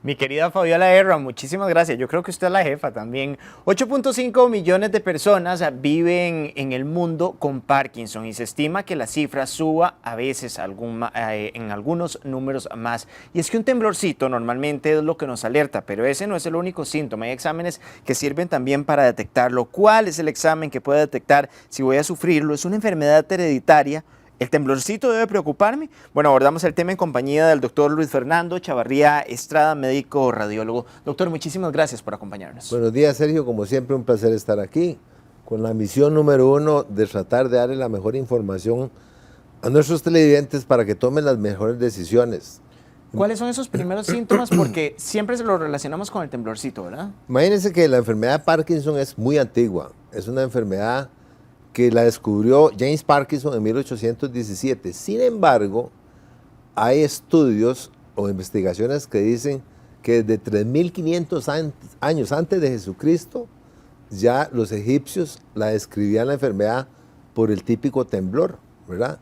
Mi querida Fabiola Herra, muchísimas gracias. Yo creo que usted es la jefa también. 8.5 millones de personas viven en el mundo con Parkinson y se estima que la cifra suba a veces en algunos números más. Y es que un temblorcito normalmente es lo que nos alerta, pero ese no es el único síntoma. Hay exámenes que sirven también para detectarlo. ¿Cuál es el examen que puede detectar si voy a sufrirlo? ¿Es una enfermedad hereditaria? ¿El temblorcito debe preocuparme? Bueno, abordamos el tema en compañía del doctor Luis Fernando Chavarría Estrada, médico radiólogo. Doctor, muchísimas gracias por acompañarnos. Buenos días, Sergio. Como siempre, un placer estar aquí con la misión número 1 de tratar de darle la mejor información a nuestros televidentes para que tomen las mejores decisiones. ¿Cuáles son esos primeros síntomas? Porque siempre se lo relacionamos con el temblorcito, ¿verdad? Imagínense que la enfermedad de Parkinson es muy antigua. Es una enfermedad que la descubrió James Parkinson en 1817. Sin embargo, hay estudios o investigaciones que dicen que desde 3500 años antes de Jesucristo, ya los egipcios la describían la enfermedad por el típico temblor, ¿verdad?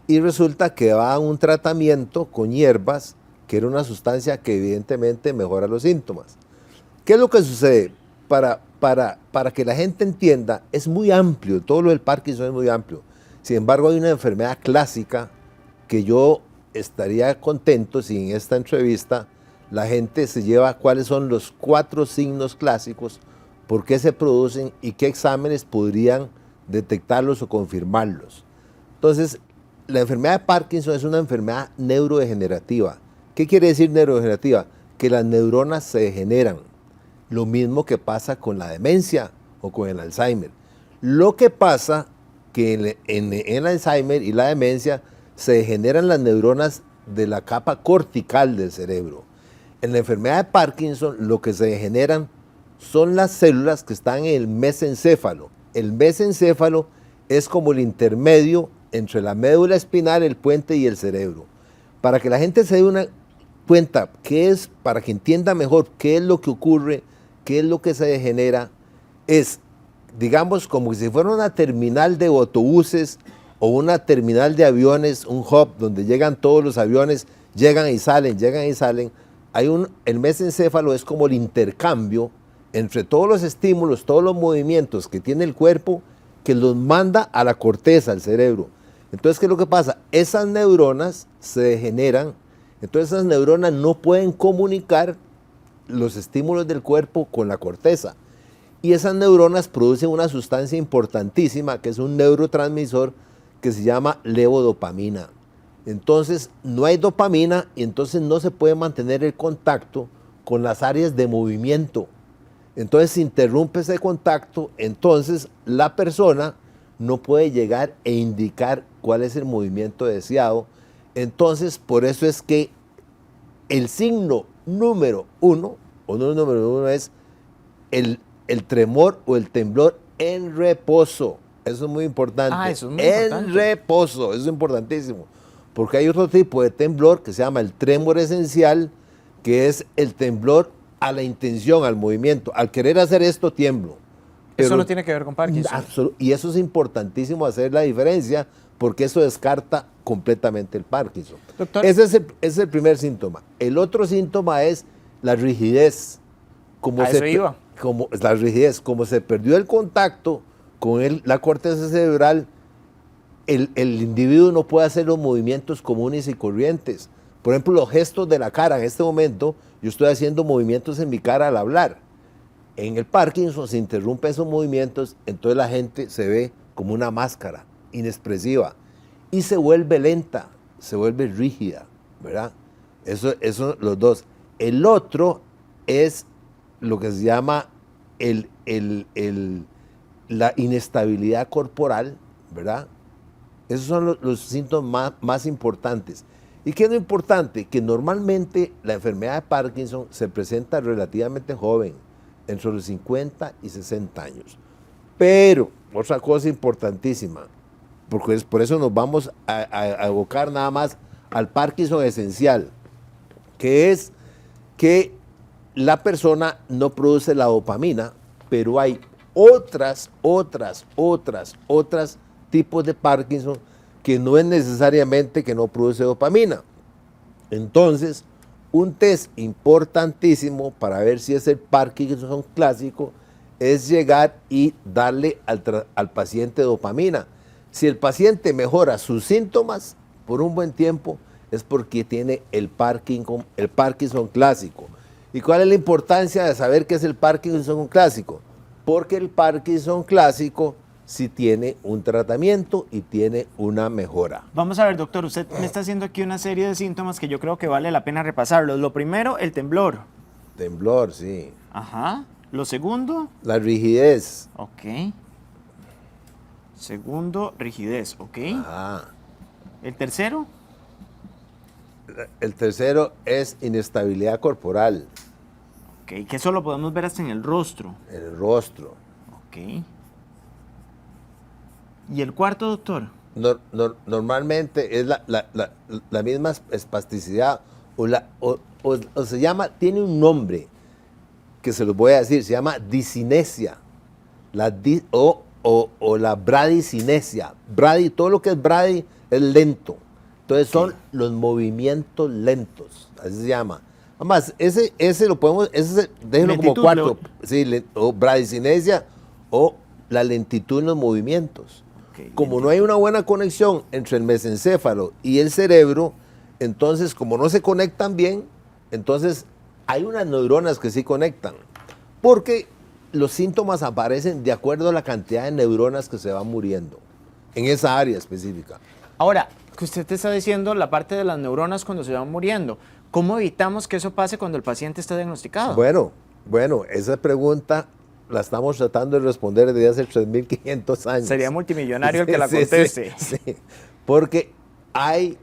Y resulta que va a un tratamiento con hierbas, que era una sustancia que evidentemente mejora los síntomas. ¿Qué es lo que sucede? Para que la gente entienda, es muy amplio, todo lo del Parkinson es muy amplio. Sin embargo, hay una enfermedad clásica que yo estaría contento si en esta entrevista la gente se lleva cuáles son los 4 signos clásicos, por qué se producen y qué exámenes podrían detectarlos o confirmarlos. Entonces, la enfermedad de Parkinson es una enfermedad neurodegenerativa. ¿Qué quiere decir neurodegenerativa? Que las neuronas se degeneran. Lo mismo que pasa con la demencia o con el Alzheimer. Lo que pasa que en el Alzheimer y la demencia se degeneran las neuronas de la capa cortical del cerebro. En la enfermedad de Parkinson lo que se degeneran son las células que están en el mesencéfalo. El mesencéfalo es como el intermedio entre la médula espinal, el puente y el cerebro. Para que la gente se dé una cuenta, para que entienda mejor qué es lo que ocurre, qué es lo que se degenera, es, digamos, como si fuera una terminal de autobuses o una terminal de aviones, un hub donde llegan todos los aviones, llegan y salen, llegan y salen. El mesencéfalo es como el intercambio entre todos los estímulos, todos los movimientos que tiene el cuerpo, que los manda a la corteza, al cerebro. Entonces, ¿qué es lo que pasa? Esas neuronas se degeneran, entonces esas neuronas no pueden comunicar los estímulos del cuerpo con la corteza. Y esas neuronas producen una sustancia importantísima, que es un neurotransmisor que se llama levodopamina. Entonces, no hay dopamina y entonces no se puede mantener el contacto con las áreas de movimiento. Entonces, se interrumpe ese contacto, entonces la persona no puede llegar e indicar cuál es el movimiento deseado. Entonces, por eso es que el signo número 1, o no el número 1, es el tremor o el temblor en reposo. Eso es muy importante. Eso es muy importante. En reposo, eso es importantísimo. Porque hay otro tipo de temblor que se llama el tremor esencial, que es el temblor a la intención, al movimiento. Al querer hacer esto, tiemblo. Eso no tiene que ver con Parkinson. Y eso es importantísimo hacer la diferencia, porque eso descarta completamente el Parkinson. Doctor. Ese es el primer síntoma. El otro síntoma es la rigidez. La rigidez, como se perdió el contacto con la corteza cerebral, el individuo no puede hacer los movimientos comunes y corrientes. Por ejemplo, los gestos de la cara. En este momento, yo estoy haciendo movimientos en mi cara al hablar. En el Parkinson se interrumpen esos movimientos, entonces la gente se ve como una máscara, inexpresiva, y se vuelve lenta, se vuelve rígida, ¿verdad? Eso los dos. El otro es lo que se llama la inestabilidad corporal, ¿verdad? Esos son los síntomas más importantes. ¿Y qué es lo importante? Que normalmente la enfermedad de Parkinson se presenta relativamente joven, entre los 50 y 60 años. Pero, otra cosa importantísima, porque por eso nos vamos a evocar nada más al Parkinson esencial, que es que la persona no produce la dopamina, pero hay otras tipos de Parkinson que no es necesariamente que no produce dopamina. Entonces, un test importantísimo para ver si es el Parkinson clásico es llegar y darle al paciente dopamina. Si el paciente mejora sus síntomas por un buen tiempo, es porque tiene el Parkinson clásico. ¿Y cuál es la importancia de saber qué es el Parkinson clásico? Porque el Parkinson clásico sí tiene un tratamiento y tiene una mejora. Vamos a ver, doctor, usted me está haciendo aquí una serie de síntomas que yo creo que vale la pena repasarlos. Lo primero, el temblor. Temblor, sí. Ajá. Lo segundo. La rigidez. Ok. Segundo, rigidez, ok. Ajá. El tercero. El tercero es inestabilidad corporal. Ok, que eso lo podemos ver hasta en el rostro. En el rostro. Ok. ¿Y el cuarto, doctor? Normalmente es la misma espasticidad o se llama, tiene un nombre que se los voy a decir, se llama disinesia o la bradicinesia. Todo lo que es brady es lento. Entonces son los movimientos lentos, así se llama. Además, ese lo podemos, déjenlo como cuarto, sí, o bradicinesia o la lentitud en los movimientos. Como no hay una buena conexión entre el mesencéfalo y el cerebro, entonces como no se conectan bien, entonces hay unas neuronas que sí conectan, porque los síntomas aparecen de acuerdo a la cantidad de neuronas que se van muriendo en esa área específica. Ahora, que usted te está diciendo la parte de las neuronas cuando se van muriendo, ¿cómo evitamos que eso pase cuando el paciente está diagnosticado? Bueno, esa pregunta la estamos tratando de responder desde hace 3.500 años. Sería multimillonario el que la conteste. Sí, porque hay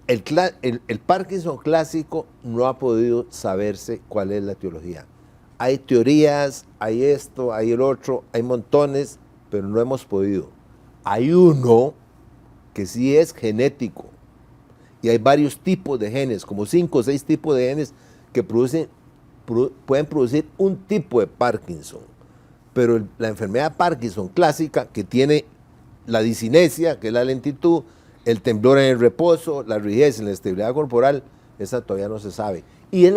el Parkinson clásico no ha podido saberse cuál es la etiología. Hay teorías, hay esto, hay el otro, hay montones, pero no hemos podido. Hay uno que sí es genético y hay varios tipos de genes, como 5 o 6 tipos de genes que pueden producir un tipo de Parkinson. Pero la enfermedad Parkinson clásica, que tiene la disinesia, que es la lentitud, el temblor en el reposo, la rigidez y la estabilidad corporal, esa todavía no se sabe. Y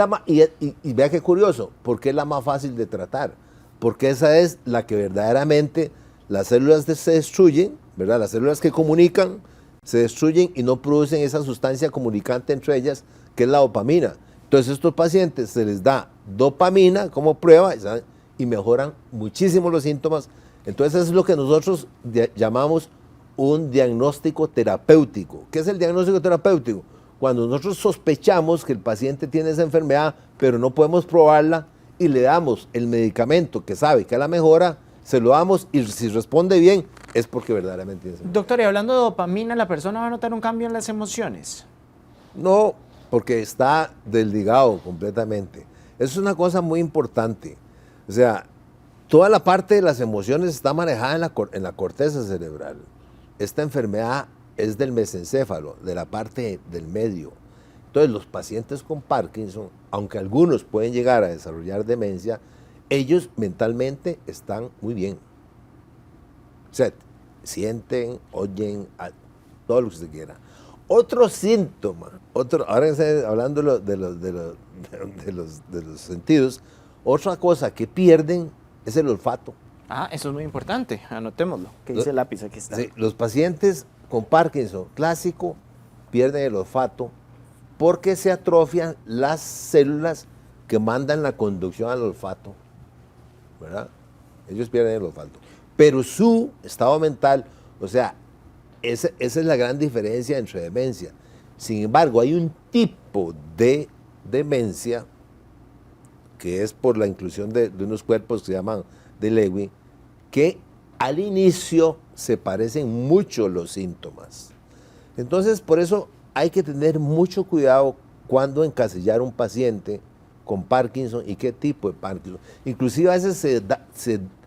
vea qué curioso, porque es la más fácil de tratar, porque esa es la que verdaderamente las células se destruyen, ¿verdad? Las células que comunican se destruyen y no producen esa sustancia comunicante entre ellas, que es la dopamina. Entonces a estos pacientes se les da dopamina como prueba, ¿saben? Y mejoran muchísimo los síntomas. Entonces eso es lo que nosotros llamamos un diagnóstico terapéutico. ¿Qué es el diagnóstico terapéutico? Cuando nosotros sospechamos que el paciente tiene esa enfermedad, pero no podemos probarla y le damos el medicamento que sabe que la mejora, se lo damos y si responde bien es porque verdaderamente tiene esa enfermedad. Doctor, y hablando de dopamina, ¿la persona va a notar un cambio en las emociones? No, porque está desligado completamente. Eso es una cosa muy importante. O sea, toda la parte de las emociones está manejada en la corteza cerebral. Esta enfermedad es del mesencéfalo, de la parte del medio. Entonces, los pacientes con Parkinson, aunque algunos pueden llegar a desarrollar demencia, ellos mentalmente están muy bien. O sea, sienten, oyen, todo lo que se quiera. Otro síntoma, ahora que estoy hablando de los sentidos, otra cosa que pierden es el olfato. Ah, eso es muy importante, anotémoslo. ¿Qué dice el lápiz? Aquí está. Sí, los pacientes con Parkinson clásico pierden el olfato porque se atrofian las células que mandan la conducción al olfato, ¿verdad? Ellos pierden el olfato. Pero su estado mental, o sea, esa es la gran diferencia entre demencia. Sin embargo, hay un tipo de demencia que es por la inclusión de unos cuerpos que se llaman de Lewy, que al inicio se parecen mucho los síntomas. Entonces, por eso hay que tener mucho cuidado cuando encasillar un paciente con Parkinson y qué tipo de Parkinson. Inclusive a veces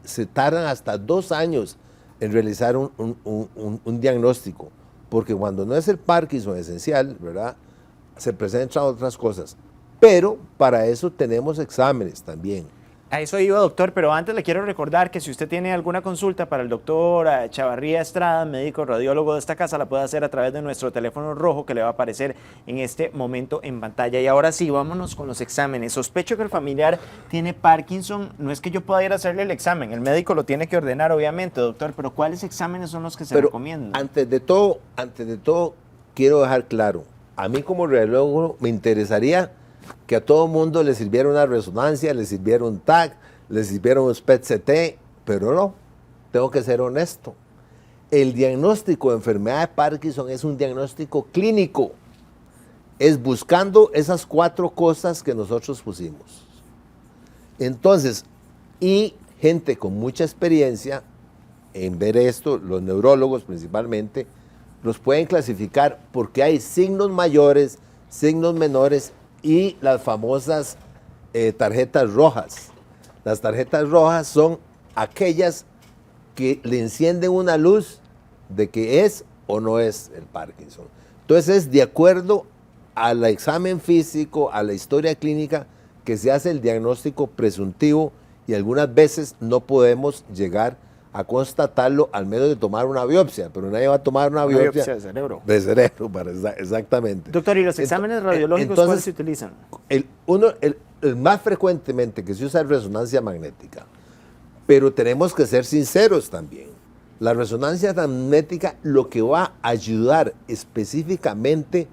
se tardan hasta 2 años en realizar un diagnóstico, porque cuando no es el Parkinson esencial, ¿verdad?, se presentan otras cosas. Pero para eso tenemos exámenes también. A eso iba, doctor, pero antes le quiero recordar que si usted tiene alguna consulta para el doctor Chavarría Estrada, médico radiólogo de esta casa, la puede hacer a través de nuestro teléfono rojo que le va a aparecer en este momento en pantalla. Y ahora sí, vámonos con los exámenes. Sospecho que el familiar tiene Parkinson. No es que yo pueda ir a hacerle el examen, el médico lo tiene que ordenar, obviamente, doctor, pero ¿cuáles exámenes son los que se recomiendan? Antes de todo, quiero dejar claro, a mí como radiólogo me interesaría que a todo mundo le sirviera una resonancia, le sirviera un TAC, le sirviera un SPECT, pero no, tengo que ser honesto. El diagnóstico de enfermedad de Parkinson es un diagnóstico clínico, es buscando esas 4 cosas que nosotros pusimos. Entonces, y gente con mucha experiencia en ver esto, los neurólogos principalmente, los pueden clasificar porque hay signos mayores, signos menores y las famosas tarjetas rojas. Las tarjetas rojas son aquellas que le encienden una luz de que es o no es el Parkinson. Entonces es de acuerdo al examen físico, a la historia clínica, que se hace el diagnóstico presuntivo y algunas veces no podemos llegar a constatarlo al menos de tomar una biopsia, pero nadie va a tomar una biopsia de cerebro. De cerebro, exactamente. Doctor, ¿y los exámenes radiológicos entonces, cuáles se utilizan? El más frecuentemente que se usa es resonancia magnética, pero tenemos que ser sinceros también. La resonancia magnética lo que va a ayudar específicamente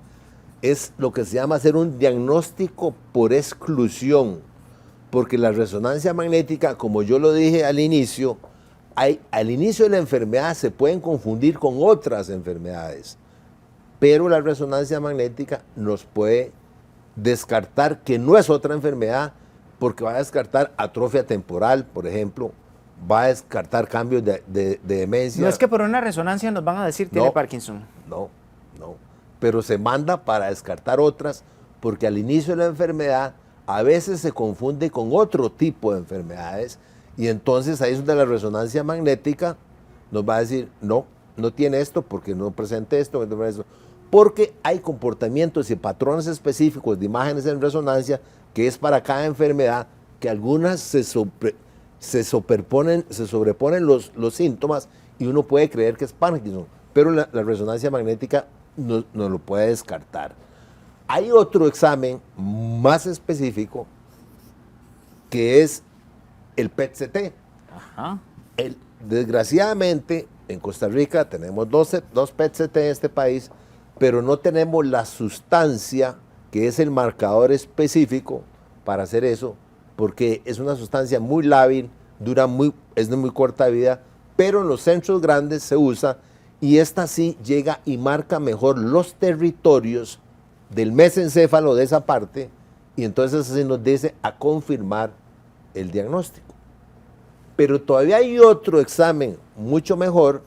es lo que se llama hacer un diagnóstico por exclusión, porque la resonancia magnética, como yo lo dije al inicio de la enfermedad se pueden confundir con otras enfermedades, pero la resonancia magnética nos puede descartar que no es otra enfermedad, porque va a descartar atrofia temporal, por ejemplo, va a descartar cambios de demencia. No es que por una resonancia nos van a decir tiene Parkinson. No, pero se manda para descartar otras, porque al inicio de la enfermedad a veces se confunde con otro tipo de enfermedades. Y entonces ahí es donde la resonancia magnética nos va a decir, no tiene esto porque no presenta esto, porque hay comportamientos y patrones específicos de imágenes en resonancia que es para cada enfermedad, que algunas se sobreponen los síntomas y uno puede creer que es Parkinson, pero la resonancia magnética no lo puede descartar. Hay otro examen más específico que es el PET-CT. Ajá. Desgraciadamente, en Costa Rica tenemos dos PET-CT en este país, pero no tenemos la sustancia que es el marcador específico para hacer eso, porque es una sustancia muy lábil, es de muy corta vida, pero en los centros grandes se usa y esta sí llega y marca mejor los territorios del mesencéfalo de esa parte y entonces así nos dice a confirmar el diagnóstico. Pero todavía hay otro examen mucho mejor.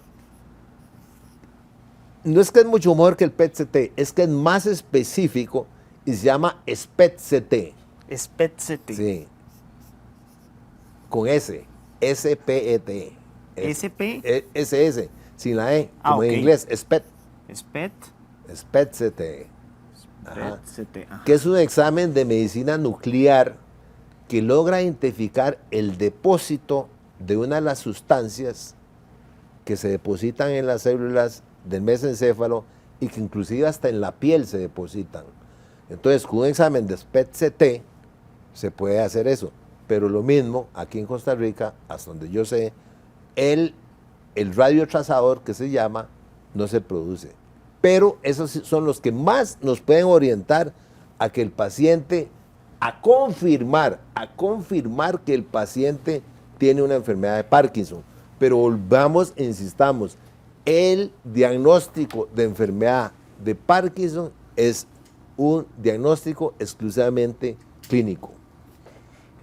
No es que es mucho mejor que el PET-CT, es que es más específico y se llama SPECT. SPECT. Sí. Con S. S-P-E-T. ¿SP? S-S. Sin la E. Como en inglés. SPECT. SPECT. Que es un examen de medicina nuclear que logra identificar el depósito de una de las sustancias que se depositan en las células del mesencéfalo y que inclusive hasta en la piel se depositan. Entonces, con un examen de SPECT se puede hacer eso. Pero lo mismo, aquí en Costa Rica, hasta donde yo sé, el radiotrazador que se llama, no se produce. Pero esos son los que más nos pueden orientar a que el paciente, a confirmar que el paciente tiene una enfermedad de Parkinson. Pero volvamos, insistamos, el diagnóstico de enfermedad de Parkinson es un diagnóstico exclusivamente clínico.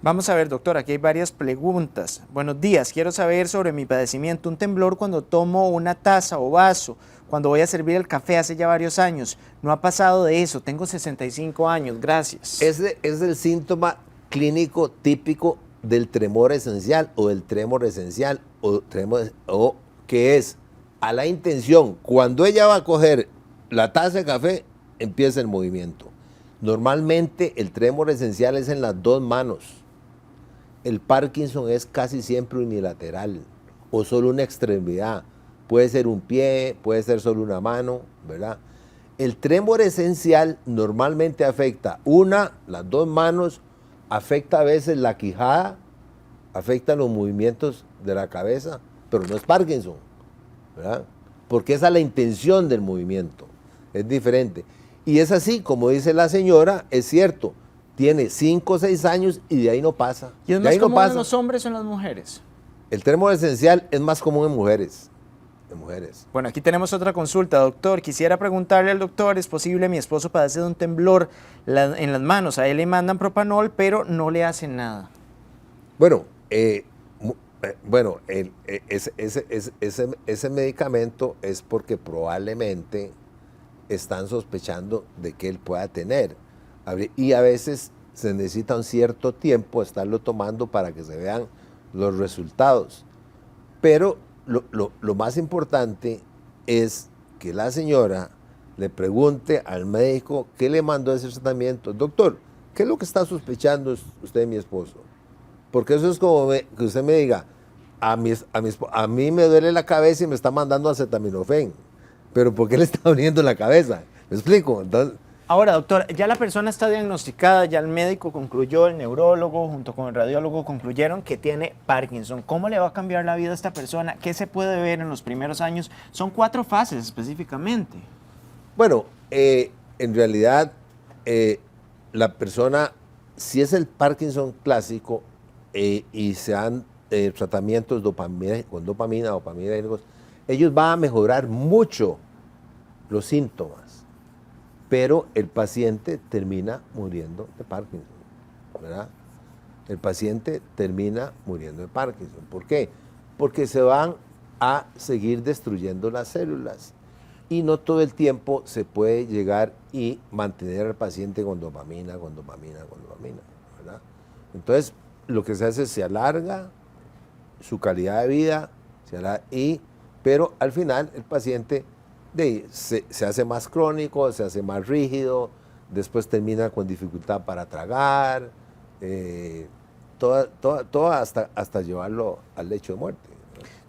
Vamos a ver, doctor, aquí hay varias preguntas. Buenos días, quiero saber sobre mi padecimiento, un temblor cuando tomo una taza o vaso, cuando voy a servir el café hace ya varios años. No ha pasado de eso, tengo 65 años, gracias. Ese es el síntoma clínico típico del tremor esencial o del tremor esencial o que es a la intención. Cuando ella va a coger la taza de café, empieza el movimiento. Normalmente el tremor esencial es en las dos manos el Parkinson es casi siempre unilateral o solo una extremidad. Puede ser un pie, puede ser solo una mano, ¿verdad? El trémor esencial normalmente afecta las dos manos, afecta a veces la quijada, afecta los movimientos de la cabeza, pero no es Parkinson, ¿verdad? Porque esa es la intención del movimiento, es diferente. Y es así, como dice la señora, es cierto, tiene 5 o 6 años y de ahí no pasa. ¿Y es más común en los hombres o en las mujeres? El trémor esencial es más común en mujeres. Bueno, aquí tenemos otra consulta, doctor. Quisiera preguntarle al doctor, ¿es posible mi esposo padece de un temblor en las manos? A él le mandan propanol, pero no le hace nada. Bueno, ese medicamento es porque probablemente están sospechando de que él pueda tener. Y a veces se necesita un cierto tiempo estarlo tomando para que se vean los resultados. Pero lo más importante es que la señora le pregunte al médico qué le mandó ese tratamiento. Doctor, ¿qué es lo que está sospechando usted de mi esposo? Porque eso es como que usted me diga, a mí me duele la cabeza y me está mandando acetaminofén. Pero ¿por qué le está doliendo la cabeza? ¿Me explico? Entonces, ahora, doctor, ya la persona está diagnosticada, ya el médico concluyó, el neurólogo junto con el radiólogo concluyeron que tiene Parkinson. ¿Cómo le va a cambiar la vida a esta persona? ¿Qué se puede ver en los primeros años? Son 4 fases específicamente. Bueno, en realidad, la persona, si es el Parkinson clásico y se dan tratamientos con dopamina, ellos van a mejorar mucho los síntomas, pero el paciente termina muriendo de Parkinson, ¿verdad? El paciente termina muriendo de Parkinson. ¿Por qué? Porque se van a seguir destruyendo las células y no todo el tiempo se puede llegar y mantener al paciente con dopamina, ¿verdad? Entonces, lo que se hace es se alarga su calidad de vida, pero al final el paciente se hace más crónico, se hace más rígido, después termina con dificultad para tragar, todo hasta llevarlo al lecho de muerte.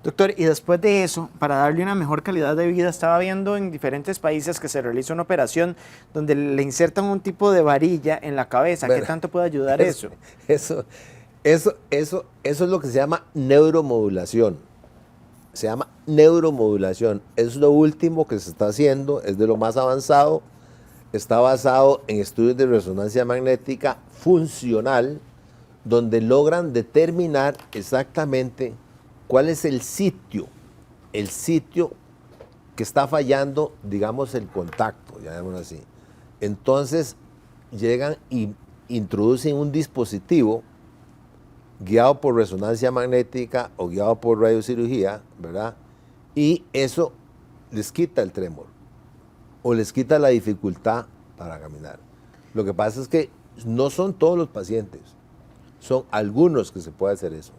Doctor, y después de eso, para darle una mejor calidad de vida, estaba viendo en diferentes países que se realiza una operación donde le insertan un tipo de varilla en la cabeza. ¿Qué tanto puede ayudar eso? Eso es lo que se llama neuromodulación. Se llama neuromodulación. Es lo último que se está haciendo, es de lo más avanzado. Está basado en estudios de resonancia magnética funcional, donde logran determinar exactamente cuál es el sitio que está fallando, digamos, el contacto, llamémoslo así. Entonces, llegan y introducen un dispositivo guiado por resonancia magnética o guiado por radiocirugía, ¿verdad? Y eso les quita el trémor o les quita la dificultad para caminar. Lo que pasa es que no son todos los pacientes, son algunos que se puede hacer eso.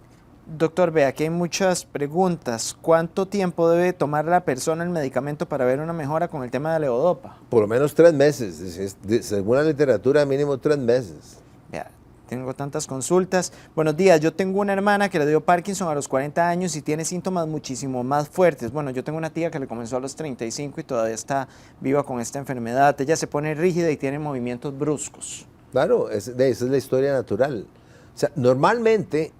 Doctor, vea, aquí hay muchas preguntas. ¿Cuánto tiempo debe tomar la persona el medicamento para ver una mejora con el tema de la levodopa? Por lo menos 3 meses, según la literatura, mínimo 3 meses. Vea, tengo tantas consultas. Buenos días, yo tengo una hermana que le dio Parkinson a los 40 años y tiene síntomas muchísimo más fuertes. Bueno, yo tengo una tía que le comenzó a los 35 y todavía está viva con esta enfermedad. Ella se pone rígida y tiene movimientos bruscos. Claro, esa es la historia natural. O sea, normalmente,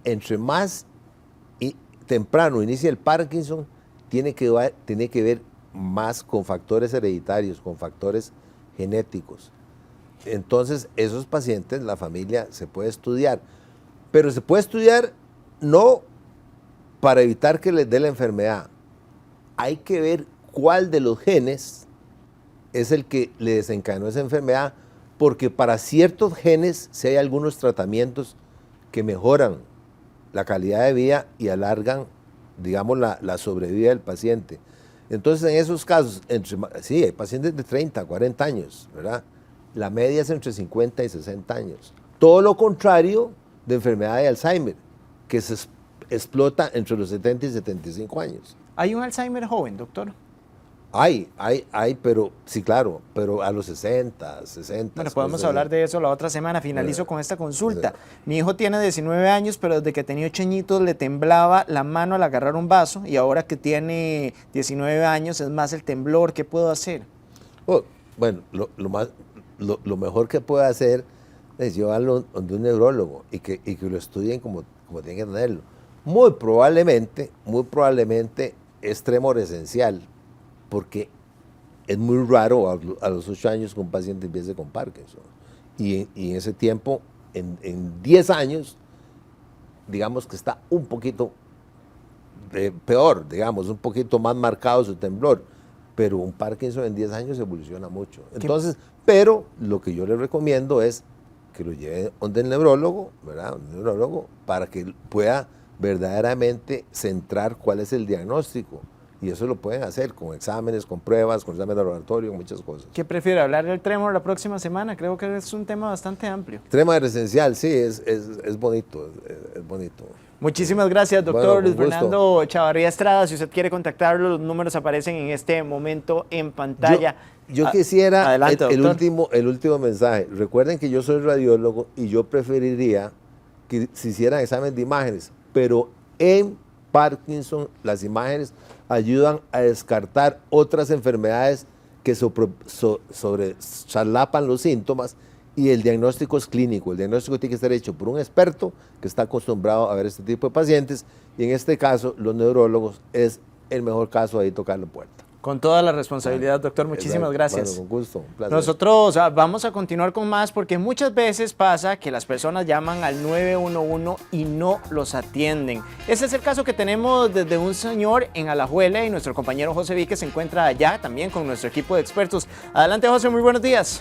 entre más temprano inicia el Parkinson, tiene que ver más con factores hereditarios, con factores genéticos. Entonces, esos pacientes, la familia se puede estudiar, pero se puede estudiar no para evitar que les dé la enfermedad. Hay que ver cuál de los genes es el que le desencadenó esa enfermedad, porque para ciertos genes sí hay algunos tratamientos que mejoran la calidad de vida y alargan, digamos, la sobrevida del paciente. Entonces, en esos casos, sí, hay pacientes de 30, 40 años, ¿verdad? La media es entre 50 y 60 años. Todo lo contrario de enfermedad de Alzheimer, que se explota entre los 70 y 75 años. ¿Hay un Alzheimer joven, doctor? Hay, pero sí, claro, pero a los 60. Bueno, podemos hablar de eso la otra semana. Finalizo con esta consulta. Mi hijo tiene 19 años, pero desde que tenía 8 añitos le temblaba la mano al agarrar un vaso y ahora que tiene 19 años es más el temblor. ¿Qué puedo hacer? Oh, bueno, lo mejor que puede hacer es llevarlo donde un neurólogo y que lo estudien como tienen que tenerlo. Muy probablemente es tremor esencial, porque es muy raro a los 8 años que un paciente empiece con Parkinson. Y en ese tiempo, en 10 años, digamos que está un poquito peor, digamos, un poquito más marcado su temblor. Pero un Parkinson en 10 años evoluciona mucho. Entonces, pero lo que yo le recomiendo es que lo lleve donde el neurólogo, ¿verdad? Un neurólogo, para que pueda verdaderamente centrar cuál es el diagnóstico. Y eso lo pueden hacer con exámenes, con pruebas, con exámenes de laboratorio, con muchas cosas. ¿Qué prefiere? ¿Hablar del tremor la próxima semana? Creo que es un tema bastante amplio. Tremor esencial, sí, es bonito, es bonito. Muchísimas gracias, doctor Luis Fernando Chavarría Estrada. Si usted quiere contactarlo, los números aparecen en este momento en pantalla. Yo quisiera adelante, el último mensaje. Recuerden que yo soy radiólogo y yo preferiría que se hicieran exámenes de imágenes, pero en Parkinson las imágenes ayudan a descartar otras enfermedades que sobrelapan los síntomas, y el diagnóstico es clínico. El diagnóstico tiene que estar hecho por un experto que está acostumbrado a ver este tipo de pacientes, y en este caso los neurólogos es el mejor caso ahí tocar la puerta. Con toda la responsabilidad, doctor. Muchísimas gracias. Bueno, con gusto. Un placer. Nosotros vamos a continuar con más, porque muchas veces pasa que las personas llaman al 911 y no los atienden. Ese es el caso que tenemos desde un señor en Alajuela, y nuestro compañero José Víquez se encuentra allá también con nuestro equipo de expertos. Adelante, José, muy buenos días.